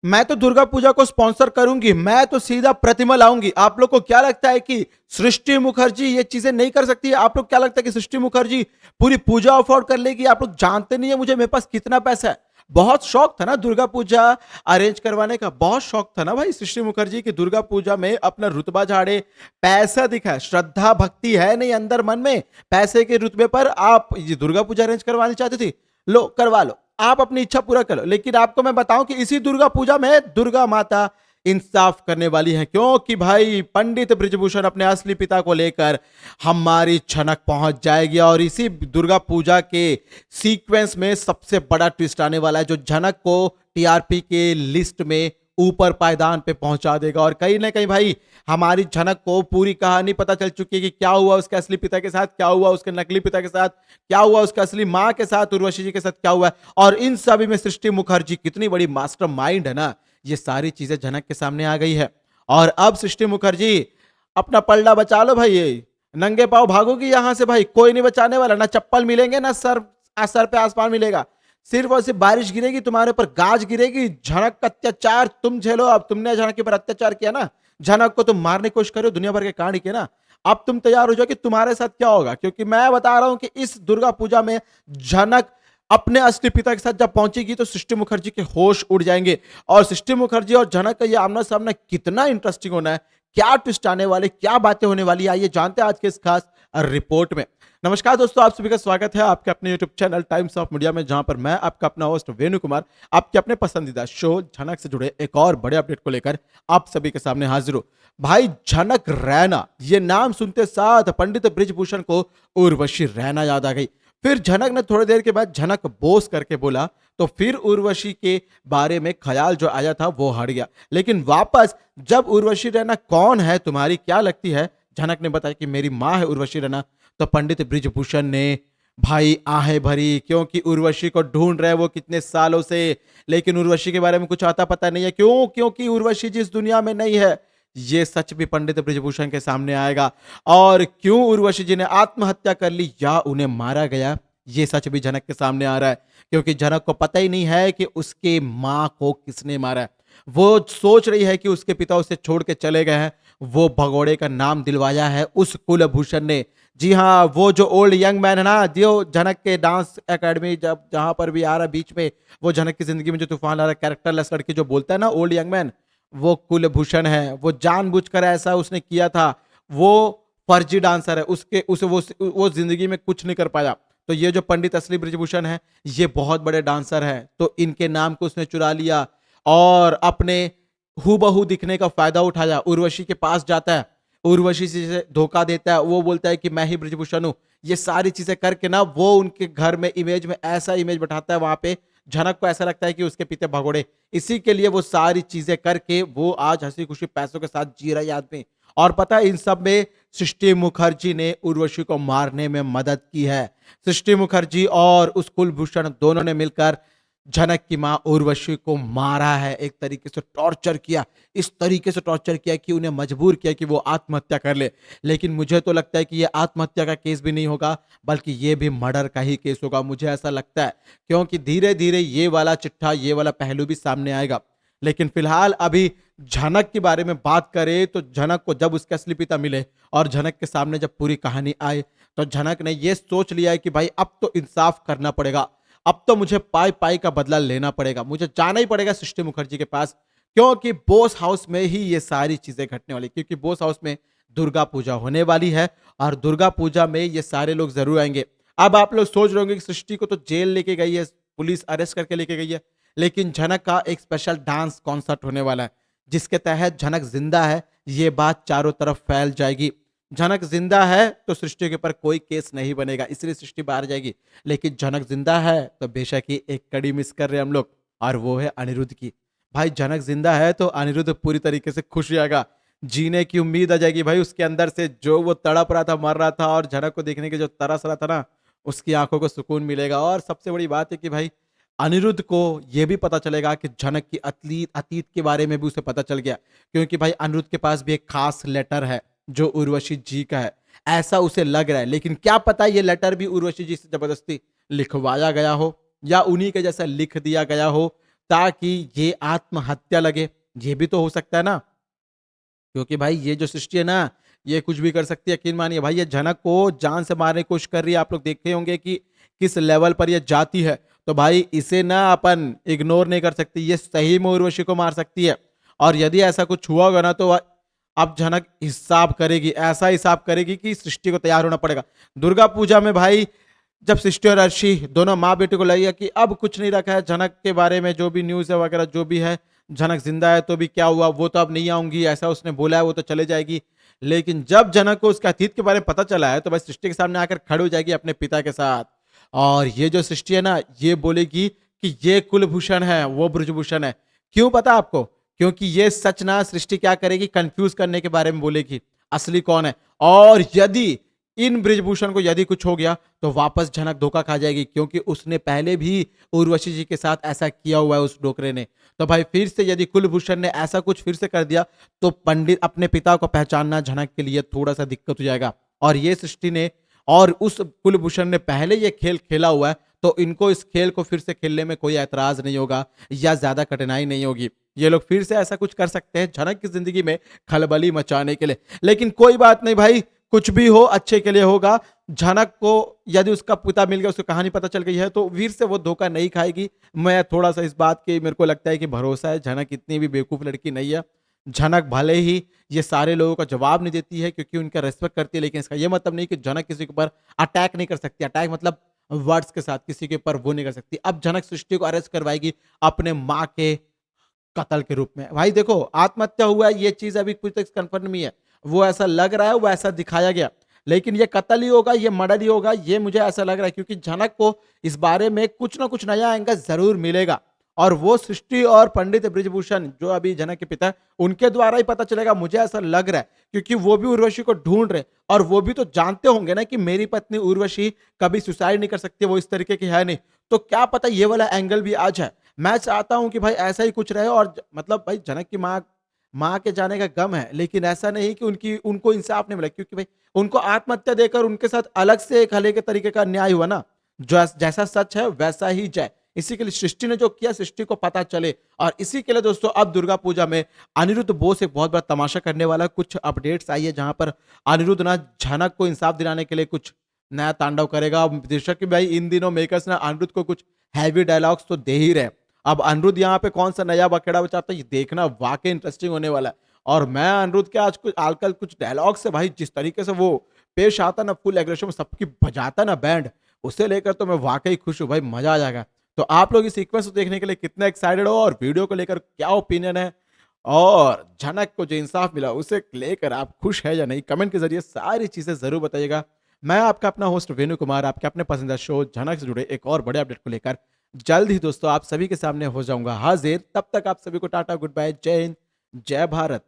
मैं तो दुर्गा पूजा को स्पॉन्सर करूंगी, मैं तो सीधा प्रतिमा लाऊंगी। आप लोग को क्या लगता है कि सृष्टि मुखर्जी ये चीजें नहीं कर सकती है? आप लोग क्या लगता है कि सृष्टि मुखर्जी पूरी पूजा अफोर्ड कर लेगी? आप लोग जानते नहीं है मुझे मेरे पास कितना पैसा है। बहुत शौक था ना दुर्गा पूजा अरेंज करवाने का, बहुत शौक था ना भाई सृष्टि मुखर्जी की दुर्गा पूजा में अपना रुतबा झाड़े, पैसा दिखाए। श्रद्धा भक्ति है नहीं अंदर मन में, पैसे के रुतबे पर आप ये दुर्गा पूजा अरेंज करवानी चाहती थी। लो करवा लो, आप अपनी इच्छा पूरा करो। लेकिन आपको मैं बताऊं कि इसी दुर्गा पूजा में दुर्गा माता इंसाफ करने वाली है, क्योंकि भाई पंडित ब्रिजभूषण अपने असली पिता को लेकर हमारी छनक पहुंच जाएगी। और इसी दुर्गा पूजा के सीक्वेंस में सबसे बड़ा ट्विस्ट आने वाला है, जो झनक को टीआरपी के लिस्ट में ऊपर पायदान पे पहुंचा देगा। और कहीं ना कहीं भाई हमारी झनक को पूरी कहानी पता चल चुकी है कि क्या हुआ उसके असली पिता के साथ, क्या हुआ उसके नकली पिता के साथ, क्या हुआ उसके असली मां के साथ, उर्वशी जी के साथ क्या हुआ है। और इन सभी में सृष्टि मुखर्जी कितनी बड़ी मास्टर माइंड है ना, ये सारी चीजें झनक के सामने आ गई है। और अब सृष्टि मुखर्जी अपना पलड़ा बचा लो भाई, ये नंगे पांव भागोगी यहां से भाई, कोई नहीं बचाने वाला। ना चप्पल मिलेंगे ना सर पे आसमान मिलेगा, सिर्फ और सिर्फ बारिश गिरेगी तुम्हारे ऊपर, गाज गिरेगी। झनक का अत्याचार तुम झेलो। अब तुमने झनक के ऊपर अत्याचार किया ना, झनक को तुम मारने की कोशिश करो, दुनिया भर के कांड किए ना, अब तुम तैयार हो जाओ कि तुम्हारे साथ क्या होगा। क्योंकि मैं बता रहा हूं कि इस दुर्गा पूजा में झनक अपने असली पिता के साथ जब पहुंचेगी तो सृष्टि मुखर्जी के होश उड़ जाएंगे। और सृष्टि मुखर्जी और झनक का ये आमना सामना कितना इंटरेस्टिंग होना है, क्या ट्विस्ट आने वाले, क्या बातें होने वाली, आइए जानते हैं आज के इस खास रिपोर्ट में। नमस्कार दोस्तों, आप सभी का स्वागत है आपके अपने YouTube channel times of media में, जहां पर मैं आपका अपना होस्ट वेणु कुमार आपके अपने पसंदीदा शो झनक से जुड़े एक और बड़े अपडेट को लेकर आप सभी के सामने हाजिर हो। भाई झनक रैना, ये नाम सुनते साथ पंडित ब्रिजभूषण को उर्वशी रैना याद आ गई। फिर झनक ने थोड़ी देर के बाद झनक बोस करके बोला, तो फिर उर्वशी के बारे में ख्याल जो आया था वो हट गया। लेकिन वापस जब उर्वशी रैना कौन है, तुम्हारी क्या लगती है, झनक ने बताया कि मेरी मां है उर्वशी रैना, तो पंडित ब्रिजभूषण ने भाई आहें भरी, क्योंकि उर्वशी को ढूंढ रहे वो कितने सालों से, लेकिन उर्वशी के बारे में कुछ आता पता नहीं है। क्यों? क्योंकि उर्वशी जिस दुनिया में नहीं है, ये सच भी पंडित ब्रिजभूषण के सामने आएगा। और क्यों उर्वशी जी ने आत्महत्या कर ली या उन्हें मारा गया, ये सच भी झनक के सामने आ रहा है। क्योंकि झनक को पता ही नहीं है कि उसके मां को किसने मारा है। वो सोच रही है कि उसके पिता उसे छोड़ के चले गए हैं, वो भगोड़े का नाम दिलवाया है उस कुलभूषण ने। जी हाँ, वो जो ओल्ड यंग मैन है ना, जो झनक के डांस एकेडमी जब जहां पर भी आ रहा है बीच में, वो झनक की जिंदगी में जो तूफान आ रहा है, कैरेक्टरलेस लड़की जो बोलता है ना ओल्ड यंग मैन, वो कुलभूषण है। वो जानबूझकर ऐसा उसने किया था, वो फर्जी डांसर है, उसके उसे वो जिंदगी में कुछ नहीं कर पाया। तो ये जो पंडित असली ब्रिजभूषण है, ये बहुत बड़े डांसर है, तो इनके नाम को उसने चुरा लिया और अपने हूबहू दिखने का फायदा उठाया। उर्वशी के पास जाता है, उर्वशी से धोखा देता है, वो बोलता है कि मैं ही ब्रिजभूषण हूं। ये सारी चीजें करके ना वो उनके घर में इमेज में ऐसा इमेज बैठाता है, वहां पे झनक को ऐसा लगता है कि उसके पीते भगोड़े। इसी के लिए वो सारी चीजें करके वो आज हंसी खुशी पैसों के साथ जी रहा है आदमी। और पता है इन सब में सृष्टि मुखर्जी ने उर्वशी को मारने में मदद की है। सृष्टि मुखर्जी और उस कुलभूषण दोनों ने मिलकर झनक की मां उर्वशी को मारा है, एक तरीके से टॉर्चर किया, इस तरीके से टॉर्चर किया कि उन्हें मजबूर किया कि वो आत्महत्या कर ले। लेकिन मुझे तो लगता है कि ये आत्महत्या का केस भी नहीं होगा, बल्कि ये भी मर्डर का ही केस होगा, मुझे ऐसा लगता है। क्योंकि धीरे धीरे ये वाला चिट्ठा, ये वाला पहलू भी सामने आएगा। लेकिन फिलहाल अभी झनक के बारे में बात करें तो झनक को जब उसके असली पिता मिले और झनक के सामने जब पूरी कहानी आई, तो झनक ने यह सोच लिया है कि भाई अब तो इंसाफ करना पड़ेगा, अब तो मुझे पाई पाई का बदला लेना पड़ेगा, मुझे जाना ही पड़ेगा सृष्टि मुखर्जी के पास। क्योंकि बोस हाउस में ही ये सारी चीजें घटने वाली, क्योंकि बोस हाउस में दुर्गा पूजा होने वाली है और दुर्गा पूजा में ये सारे लोग जरूर आएंगे। अब आप लोग सोच रहे होंगे कि सृष्टि को तो जेल लेके गई है, पुलिस अरेस्ट करके लेके गई है, लेकिन झनक का एक स्पेशल डांस कॉन्सर्ट होने वाला है, जिसके तहत झनक जिंदा है ये बात चारों तरफ फैल जाएगी। झनक जिंदा है तो सृष्टि के ऊपर कोई केस नहीं बनेगा, इसलिए सृष्टि बाहर जाएगी। लेकिन झनक जिंदा है तो बेशक ही एक कड़ी मिस कर रहे हैं हम लोग, और वो है अनिरुद्ध की। भाई झनक जिंदा है तो अनिरुद्ध पूरी तरीके से खुश रहेगा, जीने की उम्मीद आ जाएगी भाई उसके अंदर से। जो वो तड़प रहा था, मर रहा था, और झनक को देखने के जो तरस रहा था ना, उसकी आंखों को सुकून मिलेगा। और सबसे बड़ी बात है कि भाई अनिरुद्ध को यह भी पता चलेगा कि झनक की अतीत अतीत के बारे में भी उसे पता चल गया, क्योंकि भाई अनिरुद्ध के पास भी एक खास लेटर है जो उर्वशी जी का है, ऐसा उसे लग रहा है। लेकिन क्या पता ये लेटर भी उर्वशी जी से जबरदस्ती लिखवाया गया हो या उन्हीं के जैसा लिख दिया गया हो, ताकि ये आत्महत्या लगे। ये भी तो हो सकता है ना, क्योंकि भाई ये जो सृष्टि है ना, ये कुछ भी कर सकती है। यकीन मानिए भाई, ये जनक को जान से मारने की कोशिश कर रही है। आप लोग देखे होंगे कि किस लेवल पर ये जाती है। तो भाई इसे ना अपन इग्नोर नहीं कर सकती, ये सही में उर्वशी को मार सकती है। और यदि ऐसा कुछ हुआ होगा ना, तो अब जनक हिसाब करेगी, ऐसा हिसाब करेगी कि सृष्टि को तैयार होना पड़ेगा। दुर्गा पूजा में भाई जब सृष्टि और अर्शी दोनों माँ बेटे को लगेगा कि अब कुछ नहीं रखा है जनक के बारे में, जो भी न्यूज़ है वगैरह जो भी है, जनक जिंदा है तो भी क्या हुआ, वो तो अब नहीं आऊंगी, ऐसा उसने बोला है, वो तो चले जाएगी। लेकिन जब जनक को उसके अतीत के बारे में पता चला है, तो भाई सृष्टि के सामने आकर खड़े हो जाएगी अपने पिता के साथ। और ये जो सृष्टि है ना, ये बोलेगी कि ये कुलभूषण है, वो ब्रजभूषण है। क्यों पता आपको? क्योंकि ये सच ना सृष्टि क्या करेगी, कंफ्यूज करने के बारे में बोलेगी, असली कौन है। और यदि इन ब्रिजभूषण को यदि कुछ हो गया, तो वापस झनक धोखा खा जाएगी, क्योंकि उसने पहले भी उर्वशी जी के साथ ऐसा किया हुआ है उस डोकरे ने। तो भाई फिर से यदि कुलभूषण ने ऐसा कुछ फिर से कर दिया, तो पंडित अपने पिता को पहचानना झनक के लिए थोड़ा सा दिक्कत हो जाएगा। और ये सृष्टि ने और उस कुलभूषण ने पहले ये खेल खेला हुआ है, तो इनको इस खेल को फिर से खेलने में कोई ऐतराज नहीं होगा या ज्यादा कठिनाई नहीं होगी। ये लोग फिर से ऐसा कुछ कर सकते हैं झनक की जिंदगी में खलबली मचाने के लिए। लेकिन कोई बात नहीं भाई, कुछ भी हो अच्छे के लिए होगा। झनक को यदि उसका पिता मिल गया, उसको कहानी पता चल गई है, तो वीर से वो धोखा नहीं खाएगी। मैं थोड़ा सा इस बात की मेरे को लगता है कि भरोसा है, झनक इतनी भी बेवकूफ लड़की नहीं है। झनक भले ही ये सारे लोगों का जवाब नहीं देती है क्योंकि उनका रेस्पेक्ट करती है, लेकिन इसका ये मतलब नहीं कि झनक किसी के ऊपर अटैक नहीं कर सकती। अटैक मतलब वर्ड्स के साथ किसी के ऊपर वो नहीं कर सकती। अब झनक सृष्टि को अरेस्ट करवाएगी अपने माँ के कत्ल के रूप में। भाई देखो, आत्महत्या हुआ है ये चीज अभी कुछ तक कंफर्म नहीं है, वो ऐसा लग रहा है, वो ऐसा दिखाया गया, लेकिन ये कत्ल ही होगा, ये मर्डर ही होगा, ये मुझे ऐसा लग रहा है। क्योंकि झनक को इस बारे में कुछ ना कुछ नया एंगल जरूर मिलेगा, और वो सृष्टि और पंडित ब्रिजभूषण जो अभी जनक के पिता, उनके द्वारा ही पता चलेगा, मुझे ऐसा लग रहा है। क्योंकि वो भी उर्वशी को ढूंढ रहे, और वो भी तो जानते होंगे ना कि मेरी पत्नी उर्वशी कभी सुसाइड नहीं कर सकती, वो इस तरीके की है नहीं। तो क्या पता ये वाला एंगल भी आ जाए। मैं चाहता हूं कि भाई ऐसा ही कुछ रहे, और मतलब भाई जनक की माँ माँ के जाने का गम है, लेकिन ऐसा नहीं कि उनको इंसाफ नहीं मिला। क्योंकि भाई उनको आत्महत्या देकर उनके साथ अलग से एक हले के तरीके का न्याय हुआ ना, जो जैसा सच है वैसा ही जाए। इसी के लिए सृष्टि ने जो किया, सृष्टि को पता चले। और इसी के लिए दोस्तों अब दुर्गा पूजा में अनिरुद्ध बोस एक बहुत बड़ा तमाशा करने वाला, कुछ अपडेट्स आई है जहां पर अनिरुद्ध ना झनक को इंसाफ दिलाने के लिए कुछ नया तांडव करेगा। बेशक कि भाई इन दिनों मेकर्स ना अनिरुद्ध को कुछ हैवी डायलॉग्स तो दे ही रहे। अब अनिरुद्ध यहाँ पे कौन सा नया बखेड़ा बचाता है, ये देखना वाकई इंटरेस्टिंग होने वाला है। और मैं अनिरुद्ध के आज कुछ आजकल कुछ डायलॉग से भाई जिस तरीके से वो पेश आता ना, फुल एग्रेशन में सबकी बजाता ना बैंड, उसे लेकर तो मैं वाकई खुश हूँ भाई, मजा आ जाएगा। तो आप लोग इस सीक्वेंस को देखने के लिए कितने एक्साइटेड हो, और वीडियो को लेकर क्या ओपिनियन है, और झनक को जो इंसाफ मिला उसे लेकर आप खुश है या नहीं, कमेंट के जरिए सारी चीजें जरूर बताइएगा। मैं आपका अपना होस्ट वेणु कुमार, आपके अपने पसंदीदा शो झनक से जुड़े एक और बड़े अपडेट को लेकर जल्द ही दोस्तों आप सभी के सामने हो जाऊंगा हाजिर। तब तक आप सभी को टाटा, गुड बाय, जय हिंद, जय भारत।